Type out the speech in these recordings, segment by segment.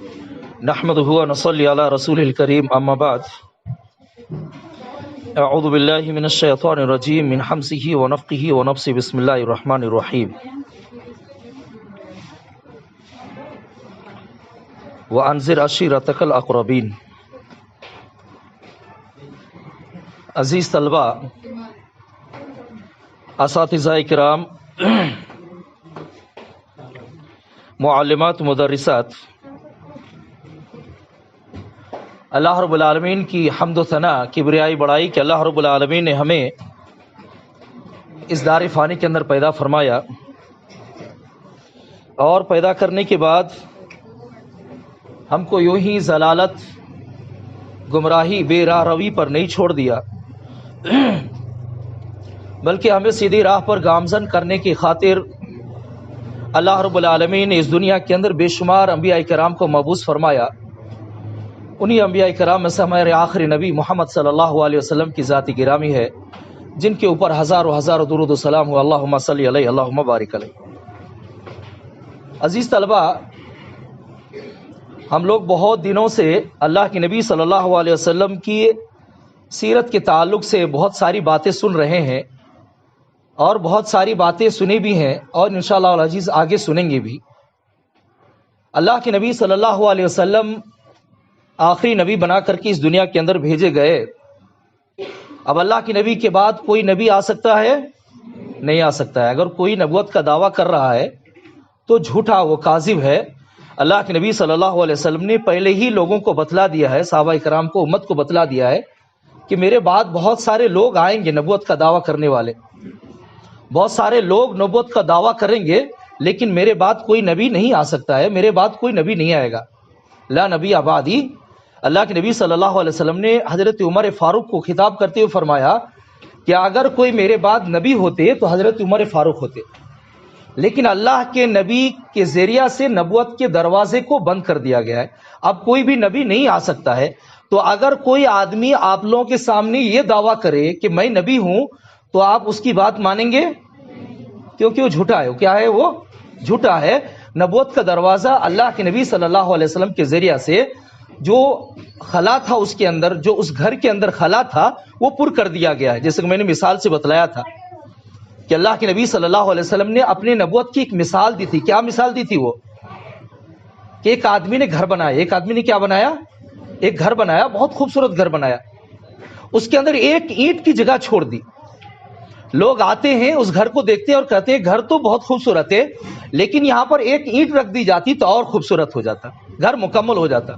نحمده ونصلي على رسوله الكريم اما بعد اعوذ بالله من الشيطان الرجيم من حمزه ونفخه ونفثه بسم الله الرحمن الرحيم وانذر عشيرتك الاقربين. عزیز طلبہ، اساتذہ کرام، معلمات، مدرسات، اللہ رب العالمین کی حمد و ثنا، کبریائی بڑائی کہ اللہ رب العالمین نے ہمیں اس دار فانی کے اندر پیدا فرمایا، اور پیدا کرنے کے بعد ہم کو یوں ہی ضلالت، گمراہی، بے راہ روی پر نہیں چھوڑ دیا، بلکہ ہمیں سیدھی راہ پر گامزن کرنے کی خاطر اللہ رب العالمین نے اس دنیا کے اندر بے شمار انبیاء کرام کو مبعوث فرمایا۔ انہی انبیاء کرام میں سے ہمارے آخری نبی محمد صلی اللہ علیہ وسلم کی ذات گرامی ہے، جن کے اوپر ہزاروں ہزاروں درود و سلام ہو، اللہم صلی علیہ، اللہم بارک علیہ۔ عزیز طلبہ، ہم لوگ بہت دنوں سے اللہ کے نبی صلی اللہ علیہ وسلم کی سیرت کے تعلق سے بہت ساری باتیں سن رہے ہیں، اور بہت ساری باتیں سنی بھی ہیں، اور انشاءاللہ العزیز آگے سنیں گے بھی۔ اللہ کے نبی صلی اللہ علیہ وسلم آخری نبی بنا کر کے اس دنیا کے اندر بھیجے گئے۔ اب اللہ کے نبی کے بعد کوئی نبی آ سکتا ہے؟ نہیں آ سکتا ہے۔ اگر کوئی نبوت کا دعویٰ کر رہا ہے تو جھوٹا، وہ کاذب ہے۔ اللہ کے نبی صلی اللہ علیہ وسلم نے پہلے ہی لوگوں کو بتلا دیا ہے، صحابہ کرام کو، امت کو بتلا دیا ہے کہ میرے بعد بہت سارے لوگ آئیں گے نبوت کا دعویٰ کرنے والے، بہت سارے لوگ نبوت کا دعویٰ کریں گے، لیکن میرے بعد کوئی نبی نہیں آ سکتا ہے، میرے بعد کوئی نبی نہیں آئے گا، لا نبی بعدی۔ اللہ کے نبی صلی اللہ علیہ وسلم نے حضرت عمر فاروق کو خطاب کرتے ہوئے فرمایا کہ اگر کوئی میرے بعد نبی ہوتے تو حضرت عمر فاروق ہوتے، لیکن اللہ کے نبی کے ذریعہ سے نبوت کے دروازے کو بند کر دیا گیا ہے، اب کوئی بھی نبی نہیں آ سکتا ہے۔ تو اگر کوئی آدمی آپ لوگوں کے سامنے یہ دعویٰ کرے کہ میں نبی ہوں تو آپ اس کی بات مانیں گے؟ کیونکہ وہ جھوٹا ہے۔ کیا ہے؟ وہ جھوٹا ہے۔ نبوت کا دروازہ اللہ کے نبی صلی اللہ علیہ وسلم کے ذریعہ سے جو خلا تھا، اس کے اندر، جو اس گھر کے اندر خلا تھا، وہ پر کر دیا گیا ہے۔ جیسے کہ میں نے مثال سے بتلایا تھا کہ اللہ کے نبی صلی اللہ علیہ وسلم نے اپنے نبوت کی ایک مثال دی تھی۔ کیا مثال دی تھی وہ؟ کہ ایک آدمی نے گھر بنایا۔ ایک آدمی نے کیا بنایا؟ ایک گھر بنایا، بہت خوبصورت گھر بنایا۔ اس کے اندر ایک اینٹ کی جگہ چھوڑ دی۔ لوگ آتے ہیں، اس گھر کو دیکھتے ہیں اور کہتے ہیں گھر تو بہت خوبصورت ہے، لیکن یہاں پر ایک اینٹ رکھ دی جاتی تو اور خوبصورت ہو جاتا، گھر مکمل ہو جاتا۔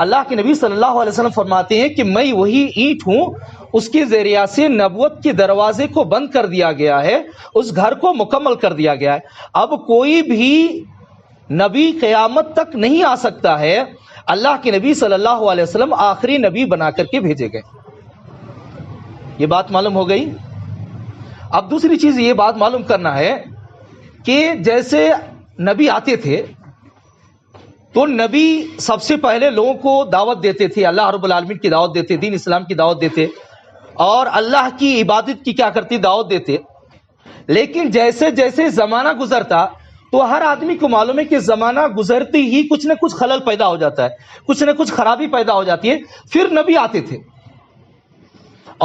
اللہ کے نبی صلی اللہ علیہ وسلم فرماتے ہیں کہ میں وہی اینٹ ہوں، اس کے ذریعہ سے نبوت کے دروازے کو بند کر دیا گیا ہے، اس گھر کو مکمل کر دیا گیا ہے۔ اب کوئی بھی نبی قیامت تک نہیں آ سکتا ہے۔ اللہ کے نبی صلی اللہ علیہ وسلم آخری نبی بنا کر کے بھیجے گئے۔ یہ بات معلوم ہو گئی۔ اب دوسری چیز یہ بات معلوم کرنا ہے کہ جیسے نبی آتے تھے تو نبی سب سے پہلے لوگوں کو دعوت دیتے تھے، اللہ رب العالمین کی دعوت دیتے، دین اسلام کی دعوت دیتے، اور اللہ کی عبادت کی کیا کرتی؟ دعوت دیتے۔ لیکن جیسے جیسے زمانہ گزرتا تو ہر آدمی کو معلوم ہے کہ زمانہ گزرتے ہی کچھ نہ کچھ خلل پیدا ہو جاتا ہے، کچھ نہ کچھ خرابی پیدا ہو جاتی ہے۔ پھر نبی آتے تھے،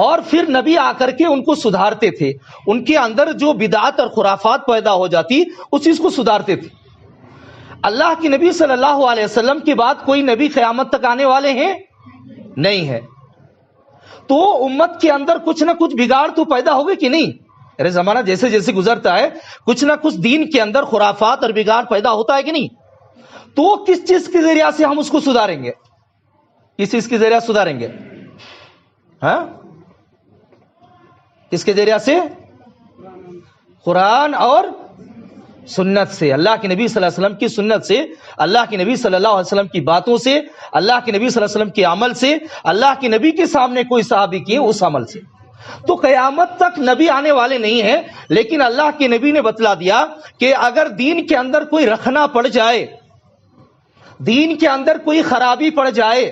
اور پھر نبی آ کر کے ان کو سدھارتے تھے، ان کے اندر جو بدعات اور خرافات پیدا ہو جاتی اس چیز کو سدھارتے تھے۔ اللہ کے نبی صلی اللہ علیہ وسلم کے بعد کوئی نبی قیامت تک آنے والے ہیں؟ نہیں ہے۔ تو امت کے اندر کچھ نہ کچھ بگاڑ تو پیدا ہوگا کہ نہیں؟ ارے زمانہ جیسے جیسے گزرتا ہے کچھ نہ کچھ دین کے اندر خرافات اور بگاڑ پیدا ہوتا ہے کہ نہیں؟ تو کس چیز کے ذریعہ سے ہم اس کو سدھاریں گے؟ کس چیز کے ذریعہ سدھاریں گے؟ ہاں، کس کے ذریعہ سے؟ قرآن اور سنت سے، اللہ کے نبی صلی اللہ علیہ وسلم کی سنت سے، اللہ کے نبی صلی اللہ علیہ وسلم کی باتوں سے، اللہ کے نبی صلی اللہ علیہ وسلم کے عمل سے، اللہ کے نبی کے سامنے کوئی صحابی کیے اس عمل سے۔ تو قیامت تک نبی آنے والے نہیں ہیں، لیکن اللہ کے نبی نے بتلا دیا کہ اگر دین کے اندر کوئی رکھنا پڑ جائے، دین کے اندر کوئی خرابی پڑ جائے،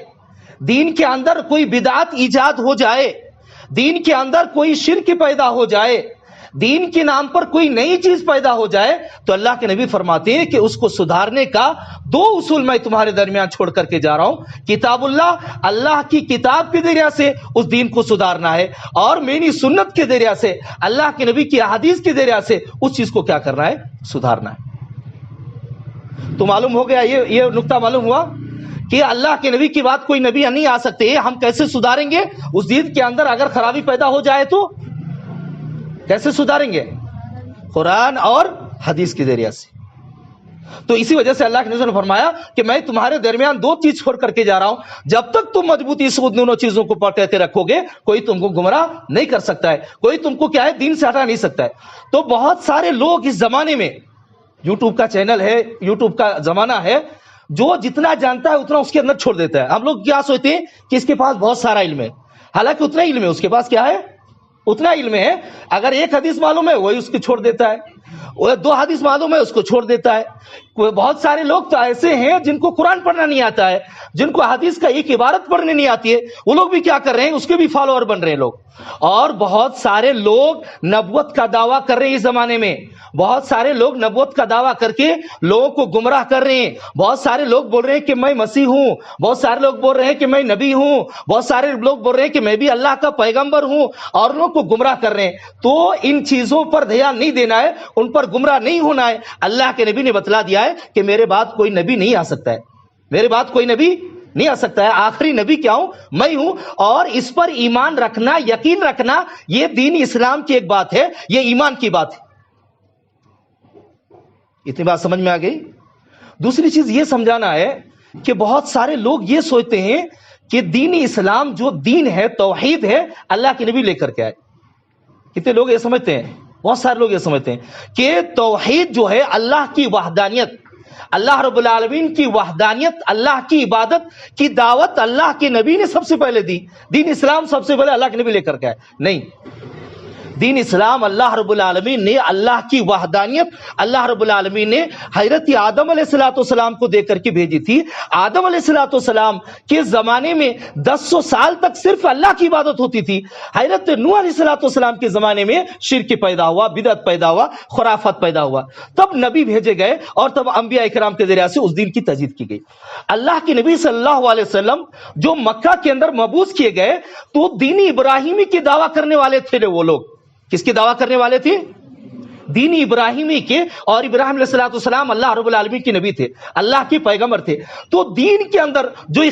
دین کے اندر کوئی بدعت ایجاد ہو جائے، دین کے اندر کوئی شرک پیدا ہو جائے، دین کے نام پر کوئی نئی چیز پیدا ہو جائے تو اللہ کے نبی فرماتے ہیں کہ اس کو سدھارنے کا دو اصول میں تمہارے درمیان چھوڑ کر کے جا رہا ہوں. کتاب اللہ کی کتاب کے ذریعے سے اس دین کو سدھارنا ہے, اور میری سنت کے ذریعے سے, اللہ کے نبی کی احادیث کے ذریعے سے اس چیز کو کیا کرنا ہے, سدھارنا ہے. تو معلوم ہو گیا, یہ نقطہ معلوم ہوا کہ اللہ کے نبی کی بات کوئی نبی نہیں آ سکتے. ہم کیسے سدھاریں گے اس دین کے اندر؟ اگر خرابی پیدا ہو جائے تو کیسے سدھاریں گے؟ قرآن اور حدیث کے ذریعے سے. تو اسی وجہ سے اللہ کے نبی نے فرمایا کہ میں تمہارے درمیان دو چیز چھوڑ کر کے جا رہا ہوں, جب تک تم مضبوطی سے دونوں چیزوں کو پکڑ کے رکھو گے کوئی تم کو گمراہ نہیں کر سکتا ہے, کوئی تم کو کیا ہے, دین سے ہٹا نہیں سکتا ہے. تو بہت سارے لوگ اس زمانے میں, یوٹیوب کا چینل ہے, یوٹیوب کا زمانہ ہے, جو جتنا جانتا ہے اتنا اس کے اندر چھوڑ دیتا ہے. ہم لوگ کیا سوچتے ہیں کہ اس کے پاس بہت سارا علم ہے, حالانکہ اتنا علم ہے اس کے پاس, کیا ہے, اتنا علم ہے. اگر ایک حدیث معلوم ہے وہی اس کو چھوڑ دیتا ہے, وہ دو حدیث معلوم ہے اس کو چھوڑ دیتا ہے. بہت سارے لوگ تو ایسے ہیں جن کو قرآن پڑھنا نہیں آتا ہے, جن کو حدیث کا ایک عبارت پڑھنے نہیں آتی ہے, وہ لوگ بھی کیا کر رہے ہیں, اس کے بھی فالوور بن رہے ہیں لوگ. اور بہت سارے لوگ نبوت کا دعویٰ کر رہے ہیں اس زمانے میں, بہت سارے لوگ نبوت کا دعویٰ کر کے لوگوں کو گمراہ کر رہے ہیں. بہت سارے لوگ بول رہے ہیں کہ میں مسیح ہوں, بہت سارے لوگ بول رہے ہیں کہ میں نبی ہوں, بہت سارے لوگ بول رہے ہیں کہ میں بھی اللہ کا پیغمبر ہوں, اور لوگوں کو گمراہ کر رہے ہیں. تو ان چیزوں پر دھیان نہیں دینا ہے, ان پر گمراہ نہیں ہونا ہے. اللہ کے نبی نے بتلا دیا ہے کہ میرے بعد کوئی نبی نہیں آ سکتا ہے, میرے بعد کوئی نبی نہیں آ سکتا ہے, آخری نبی کیا ہوں, میں ہوں. اور اس پر ایمان رکھنا, یقین رکھنا, یہ دین اسلام کی ایک بات ہے, یہ ایمان کی بات ہے. اتنی بات سمجھ میں آ گئی. دوسری چیز یہ سمجھانا ہے کہ بہت سارے لوگ یہ سوچتے ہیں کہ دین اسلام جو دین ہے, توحید ہے, اللہ کے نبی لے کر کے آئے. کتنے لوگ یہ سمجھتے ہیں, بہت سارے لوگ یہ سمجھتے ہیں کہ توحید جو ہے اللہ کی وحدانیت, اللہ رب العالمین کی وحدانیت, اللہ کی عبادت کی دعوت اللہ کے نبی نے سب سے پہلے دی. دین اسلام سب سے پہلے اللہ کے نبی لے کر کے آئے. نہیں, دین اسلام اللہ رب العالمین نے, اللہ کی وحدانیت اللہ رب العالمین نے حضرت آدم علیہ السلام کو دے کر کے بھیجی تھی. آدم علیہ السلام کے زمانے میں 100 سال تک صرف اللہ کی عبادت ہوتی تھی. حضرت نوح علیہ السلام کے زمانے میں شرک پیدا ہوا, بدعت پیدا ہوا, خرافت پیدا ہوا, تب نبی بھیجے گئے اور تب انبیاء کرام کے ذریعے سے اس دین کی تجدید کی گئی. اللہ کے نبی صلی اللہ علیہ وسلم جو مکہ کے اندر مبعوث کیے گئے تو دین ابراہیمی کی دعویٰ کرنے والے تھے. وہ لوگ کس کی دعویٰ کرنے والے تھے؟ دین ابراہیمی کے. اور ابراہیم علیہ السلام اللہ رب العالمین کے نبی تھے, اللہ کے پیغمبر تھے. تو دین کے اندر جو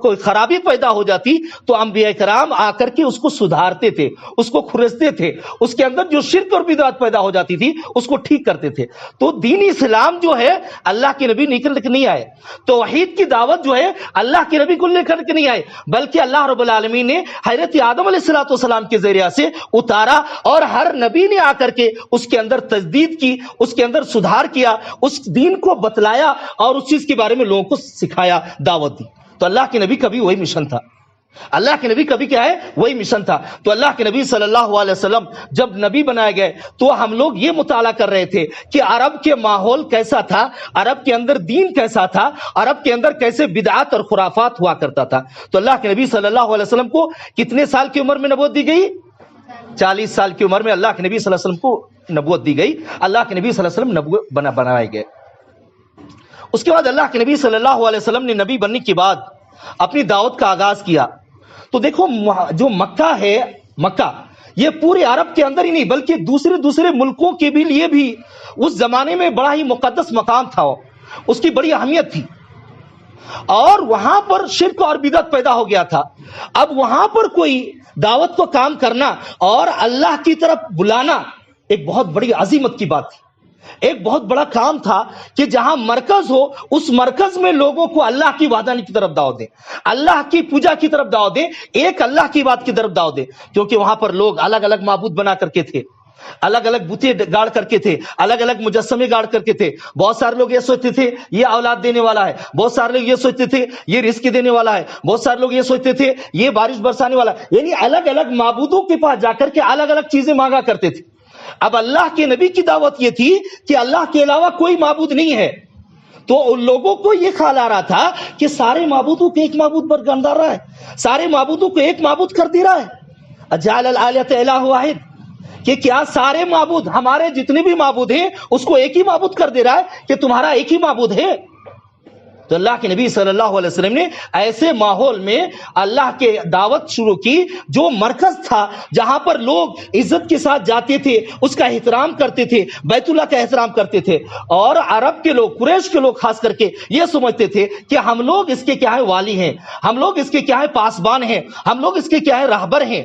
کوئی خرابی پیدا ہو جاتی تو انبیاء کرام آ کر کے اس کو سدھارتے تھے, اس کو کھرچتے تھے. اس کے اندر جو شرک اور بدعت پیدا ہو جاتی تھی اس کو ٹھیک کرتے تھے. تو دین اسلام جو ہے اللہ کے نبی نکل کے نہیں آئے, توحید کی دعوت جو ہے اللہ کے نبی کو لے کر کے نہیں آئے, بلکہ اللہ رب العالمین نے حضرت آدم علیہ السلام کے ذریعے سے اتارا. اور ہر نبی نے آ کر کے اس کے اندر تجدید کی, اس کے اندر سدھار کیا, اس دین کو بتلایا اور اس چیز کے بارے میں لوگوں کو سکھایا, دعوت دی. تو اللہ کے نبی کا بھی وہی مشن تھا, اللہ کے نبی کا بھی کیا ہے, وہی مشن تھا. تو اللہ کے نبی صلی اللہ علیہ وسلم جب نبی بنائے گئے تو ہم لوگ یہ مطالعہ کر رہے تھے کہ عرب کے ماحول کیسا تھا, عرب کے اندر دین کیسا تھا, عرب کے اندر کیسے بدعات اور خرافات ہوا کرتا تھا. تو اللہ کے نبی صلی اللہ علیہ وسلم کو کتنے سال کی عمر میں نبوت دی گئی؟ 40 سال کی عمر میں اللہ کے نبی صلی اللہ علیہ وسلم کو نبوت دی گئی. اللہ کے نبی صلی اللہ علیہ وسلم نبوت بنائے گئے. اس کے بعد اللہ کے نبی صلی اللہ علیہ وسلم نے نبی بننے کے بعد اپنی دعوت کا آغاز کیا. تو دیکھو جو مکہ ہے, مکہ یہ پورے عرب کے اندر ہی نہیں بلکہ دوسرے ملکوں کے بھی لیے بھی اس زمانے میں بڑا ہی مقدس مقام تھا, اس کی بڑی اہمیت تھی. اور وہاں پر شرک اور بدعت پیدا ہو گیا تھا. اب وہاں پر کوئی دعوت کو کام کرنا اور اللہ کی طرف بلانا ایک بہت بڑی عظمت کی بات تھی, ایک بہت بڑا کام تھا کہ جہاں مرکز ہو اس مرکز میں لوگوں کو اللہ کی وحدانیت کی طرف دعوت دیں, اللہ کی پوجا کی طرف دعوت دیں, ایک اللہ کی بات کی طرف دعوت دیں. کیونکہ وہاں پر لوگ الگ الگ معبود بنا کر کے تھے, الگ الگ بتیں گاڑ کر کے تھے, الگ الگ مجسمے گاڑ کر کے تھے. بہت سارے لوگ یہ سوچتے تھے یہ اولاد دینے والا ہے, بہت سارے لوگ یہ سوچتے تھے یہ رزق دینے والا ہے, بہت سارے لوگ یہ سوچتے تھے یہ بارش برسانے والا ہے. یعنی الگ الگ معبودوں کے پاس جا کر کے الگ الگ چیزیں مانگا کرتے تھے. اب اللہ کے نبی کی دعوت یہ تھی کہ اللہ کے علاوہ کوئی معبود نہیں ہے. تو ان لوگوں کو یہ خیال آ رہا تھا کہ سارے معبودوں کو ایک معبود پر گردان رہا ہے, سارے معبودوں کو ایک معبود کر دے رہا ہے. اجعل الآلہۃ الہ واحد, کہ کیا سارے معبود ہمارے جتنے بھی معبود ہیں اس کو ایک ہی معبود کر دے رہا ہے کہ تمہارا ایک ہی معبود ہے؟ تو اللہ کے نبی صلی اللہ علیہ وسلم نے ایسے ماحول میں اللہ کے دعوت شروع کی جو مرکز تھا، جہاں پر لوگ عزت کے ساتھ جاتے تھے، اس کا احترام کرتے تھے، بیت اللہ کا احترام کرتے تھے، اور عرب کے لوگ، قریش کے لوگ خاص کر کے یہ سمجھتے تھے کہ ہم لوگ اس کے کیا ہے والی ہیں، ہم لوگ اس کے کیا ہے پاسبان ہیں، ہم لوگ اس کے کیا ہے راہبر ہیں۔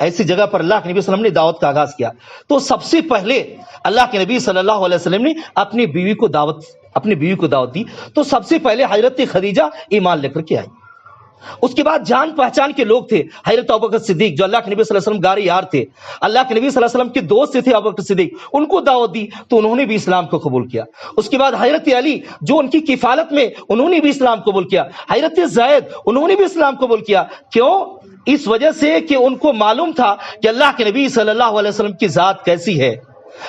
ایسی جگہ پر اللہ کے نبی صلی اللہ علیہ وسلم نے دعوت کا آغاز کیا۔ تو سب سے پہلے اللہ کے نبی صلی اللہ علیہ وسلم نے اپنی بیوی کو دعوت دی۔ تو سب سے پہلے حضرت خدیجہ ایمان لے کر کے آئی۔ اس کے بعد جان پہچان کے لوگ تھے، حضرت ابوبکر صدیق جو اللہ کے نبی صلی اللہ علیہ وسلم گارے یار تھے، اللہ کے نبی صلی اللہ علیہ وسلم کے دوست تھے ابوبکر صدیق، ان کو دعوت دی تو انہوں نے بھی اسلام کو قبول کیا۔ اس کے بعد حضرت علی جو ان کی کفالت میں، انہوں نے بھی اسلام قبول کیا۔ حضرت زید انہوں نے بھی اسلام قبول کیا۔ کیوں؟ اس وجہ سے کہ ان کو معلوم تھا کہ اللہ کے نبی صلی اللہ علیہ وسلم کی ذات کیسی ہے،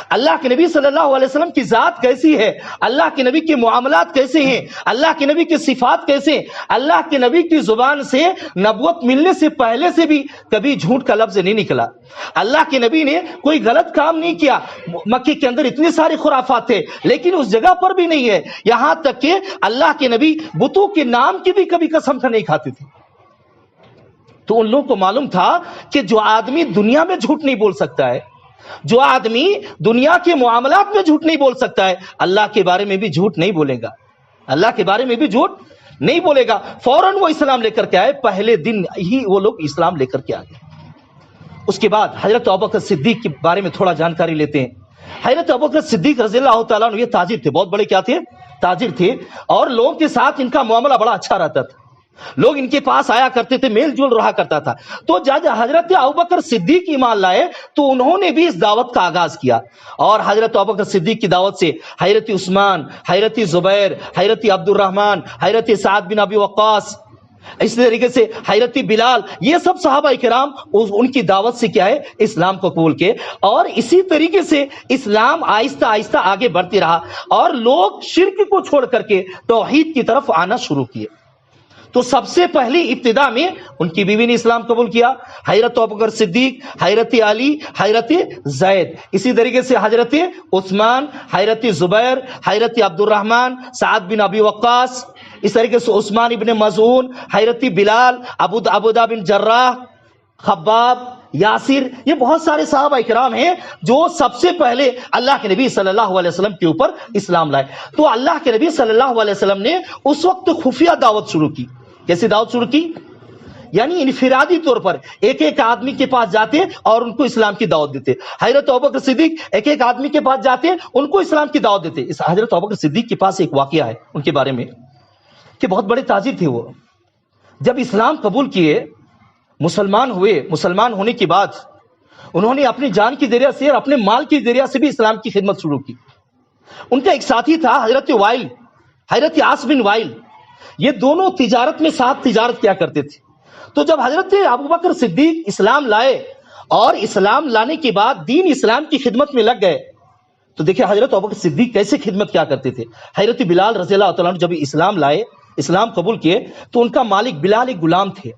اللہ کے نبی صلی اللہ علیہ وسلم کی ذات کیسی ہے، اللہ کے نبی کے معاملات کیسے ہیں، اللہ کے نبی کی صفات کیسے ہیں۔ اللہ کے نبی کی زبان سے نبوت ملنے سے پہلے سے بھی کبھی جھوٹ کا لفظ نہیں نکلا۔ اللہ کے نبی نے کوئی غلط کام نہیں کیا۔ مکے کے اندر اتنے سارے خرافات تھے لیکن اس جگہ پر بھی نہیں ہے، یہاں تک کہ اللہ کے نبی بتوں کے نام کی بھی کبھی قسم کھا نہیں کھاتے تھے۔ تو ان لوگوں کو معلوم تھا کہ جو آدمی دنیا میں جھوٹ نہیں بول سکتا ہے، جو آدمی دنیا کے معاملات میں جھوٹ نہیں بول سکتا ہے، اللہ کے بارے میں بھی جھوٹ نہیں بولے گا، اللہ کے بارے میں بھی جھوٹ نہیں بولے گا۔ فوراً وہ اسلام لے کر کے آئے، پہلے دن ہی وہ لوگ اسلام لے کر کے آ گئے۔ اس کے بعد حضرت ابوبکر صدیق کے بارے میں تھوڑا جانکاری لیتے ہیں۔ حضرت ابوبکر صدیق رضی اللہ تعالیٰ عنہ یہ تاجر تھے، بہت بڑے کیا تھے؟ تاجر تھے، اور لوگوں کے ساتھ ان کا معاملہ بڑا اچھا رہتا تھا، لوگ ان کے پاس آیا کرتے تھے، میل جول رہا کرتا تھا۔ تو جب حضرت ابوبکر صدیق ایمان لائے تو انہوں نے بھی اس دعوت کا آغاز کیا، اور حضرت ابوبکر صدیق کی دعوت سے حضرت عثمان، حضرت زبیر، حضرت عبد الرحمن، حضرت سعد بن ابی وقاص، اسی طریقے سے حضرت بلال، یہ سب صحابہ کرام ان کی دعوت سے کیا ہے؟ اسلام کو قبول کے، اور اسی طریقے سے اسلام آہستہ آہستہ آگے بڑھتے رہا اور لوگ شرک کو چھوڑ کر کے توحید کی طرف آنا شروع کیے۔ تو سب سے پہلی ابتدا میں ان کی بیوی نے اسلام قبول کیا، حضرت ابوبکر صدیق، حضرت علی، حضرت زید، اسی طریقے سے حضرت عثمان، حضرت زبیر، حضرت عبد الرحمن، سعد بن ابی وقاص، اس طریقے سے عثمان ابن مظعون، حضرت بلال، ابوذر بن جراح، خباب، یاسر، یہ بہت سارے صحابہ کرام ہیں جو سب سے پہلے اللہ کے نبی صلی اللہ علیہ وسلم کے اوپر اسلام لائے۔ تو اللہ کے نبی صلی اللہ علیہ وسلم نے اس وقت خفیہ دعوت شروع کی۔ کیسی دعوت شروع کی؟ یعنی انفرادی طور پر ایک ایک آدمی کے پاس جاتے اور ان کو اسلام کی دعوت دیتے۔ حضرت ابوبکر صدیق ایک ایک آدمی کے پاس جاتے، ان کو اسلام کی دعوت دیتے۔ اس حضرت ابوبکر صدیق کے پاس ایک واقعہ ہے ان کے بارے میں کہ بہت بڑے تاجر تھے وہ، جب اسلام قبول کیے، مسلمان ہوئے، مسلمان ہونے کے بعد انہوں نے اپنی جان کی ذریعہ سے اور اپنے مال کی ذریعہ سے بھی اسلام کی خدمت شروع کی۔ ان کا ایک ساتھی تھا حضرت وائل، حضرت عاص بن وائل، یہ دونوں تجارت میں ساتھ تجارت کیا کرتے تھے۔ تو جب حضرت ابوبکر صدیق اسلام لائے اور اسلام لانے کے بعد دین اسلام کی خدمت میں لگ گئے، تو دیکھیں حضرت ابوبکر صدیق کیسے خدمت کیا کرتے تھے۔ حضرت بلال رضی اللہ تعالیٰ عنہ جب اسلام لائے، اسلام قبول کیے، تو ان کا مالک بلال ایک غلام تھے۔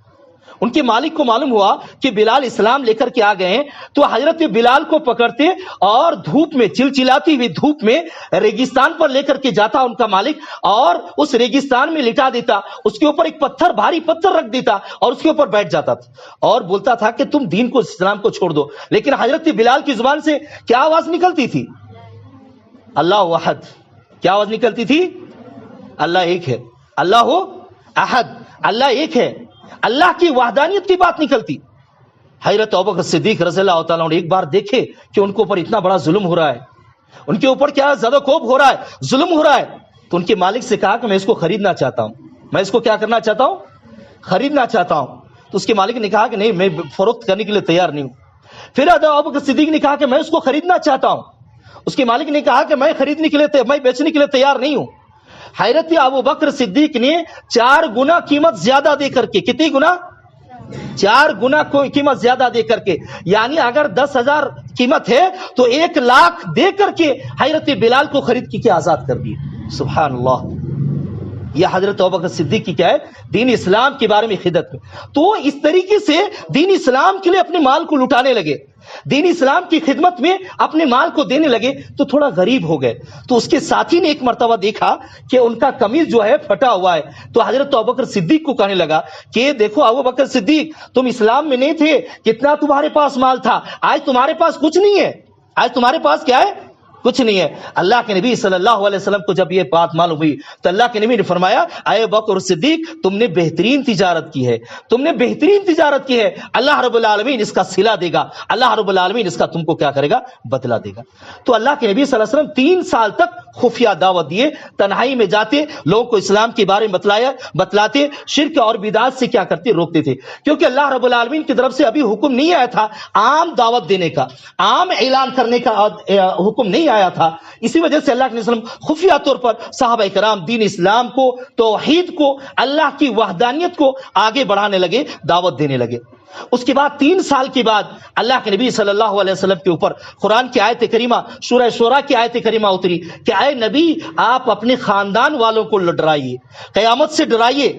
ان کے مالک کو معلوم ہوا کہ بلال اسلام لے کر کے آ گئے ہیں، تو حضرت بلال کو پکڑتے اور دھوپ میں، چلچلاتی ہوئی دھوپ میں ریگستان پر لے کر کے جاتا ان کا مالک، اور اس ریگستان میں لٹا دیتا، اس کے اوپر ایک پتھر، بھاری پتھر رکھ دیتا اور اس کے اوپر بیٹھ جاتا تھا اور بولتا تھا کہ تم دین کو، اسلام کو چھوڑ دو۔ لیکن حضرت بلال کی زبان سے کیا آواز نکلتی تھی؟ اللہ واحد۔ کیا آواز نکلتی تھی؟ اللہ ایک ہے، اللہ احد، اللہ ایک ہے، اللہ کی وحدانیت کی بات نکلتی۔ حضرت ابوبکر صدیق رضی اللہ تعالیٰ عنہ ایک بار دیکھے کہ ان کے اوپر اتنا بڑا ظلم ہو رہا ہے، ان کے اوپر کیا زد و کوب ہو رہا ہے، ظلم ہو رہا ہے، تو ان کے مالک سے کہا کہ میں اس کو خریدنا چاہتا ہوں، میں اس کو کیا کرنا چاہتا ہوں؟ خریدنا چاہتا ہوں۔ تو اس کے مالک نے کہا کہ نہیں، میں فروخت کرنے کے لیے تیار نہیں ہوں۔ پھر حضرت ابوبکر صدیق نے کہا کہ میں اس کو خریدنا چاہتا ہوں۔ اس کے مالک نے کہا کہ میں خریدنے کے لیے، میں بیچنے کے لیے تیار نہیں ہوں۔ حضرت ابوبکر صدیق نے 4 گنا قیمت زیادہ دے کر کے، کتنی گنا؟ 4 گنا قیمت زیادہ دے کر کے، یعنی اگر 10,000 قیمت ہے تو 1 لاکھ دے کر کے حضرت بلال کو خرید کے آزاد کر دیے۔ سبحان اللہ۔ یہ حضرت ابوبکر صدیق کی کیا ہے؟ دین اسلام کے بارے میں خدمت میں. تو اس طریقے سے دین اسلام کے لیے اپنے مال کو لٹانے لگے، دین اسلام کی خدمت میں اپنے مال کو دینے لگے تو تھوڑا غریب ہو گئے. تو اس کے ساتھی نے ایک مرتبہ دیکھا کہ ان کا قمیض جو ہے پھٹا ہوا ہے، تو حضرت ابوبکر صدیق کو کہنے لگا کہ دیکھو ابوبکر صدیق، تم اسلام میں نہیں تھے، کتنا تمہارے پاس مال تھا، آج تمہارے پاس کچھ نہیں ہے، آج تمہارے پاس کیا ہے؟ کچھ نہیں ہے. اللہ کے نبی صلی اللہ علیہ وسلم کو جب یہ بات معلوم ہوئی تو اللہ کے نبی نے فرمایا اے ابوبکر صدیق، تم نے بہترین تجارت کی ہے، تم نے بہترین تجارت کی ہے، اللہ رب العالمین اس کا صلہ دے گا، اللہ رب العالمین اس کا تم کو کیا کرے گا؟ بدلہ دے گا. تو اللہ کے نبی صلی اللہ علیہ وسلم 3 سال تک خفیہ دعوت دیے، تنہائی میں جاتے، لوگوں کو اسلام کے بارے میں بتلاتے، شرک اور بدعات سے کیا کرتے؟ روکتے تھے. کیونکہ اللہ رب العالمین کی طرف سے ابھی حکم نہیں آیا تھا عام دعوت دینے کا، عام اعلان کرنے کا حکم نہیں آیا تھا. اسی وجہ سے اللہ کے نبی صلی اللہ علیہ وسلم خفیہ طور پر صحابہ کرام دین اسلام کو، توحید کو، اللہ کی وحدانیت کو آگے بڑھانے لگے، دعوت دینے لگے. اس کے بعد 3 سال کے بعد اللہ کے نبی صلی اللہ علیہ وسلم کے اوپر قرآن کی آیت کریمہ، سورہ شورى کی آیت کریمہ اتری کہ اے نبی، آپ اپنے خاندان والوں کو ڈرائیے، قیامت سے ڈرائیے،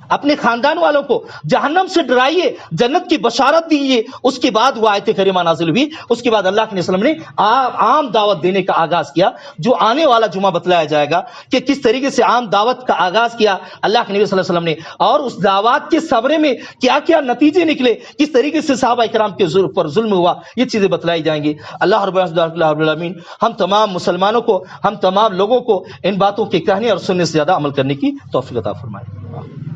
اپنے خاندان والوں کو جہنم سے ڈرائیے، جنت کی بشارت دیجیے. اس کے بعد وہ آیت کریمہ نازل ہوئی. اس کے بعد اللہ کے نبی صلی اللہ علیہ وسلم نے عام دعوت دینے کا آغاز کیا، جو آنے والا جمعہ بتلایا جائے گا کہ کس طریقے سے عام دعوت کا آغاز کیا اللہ کے نبی صلی اللہ علیہ وسلم نے، اور اس دعوات کے ثمرے میں کیا کیا نتیجے نکلے، کس طریقے سے صحابہ کرام کے پر ظلم ہوا، یہ چیزیں بتلائی جائیں گی. اللہ رب العالمین ہم تمام مسلمانوں کو، ہم تمام لوگوں کو ان باتوں کے کہنے اور سننے سے زیادہ عمل کرنے کی توفیق عطا فرمائے.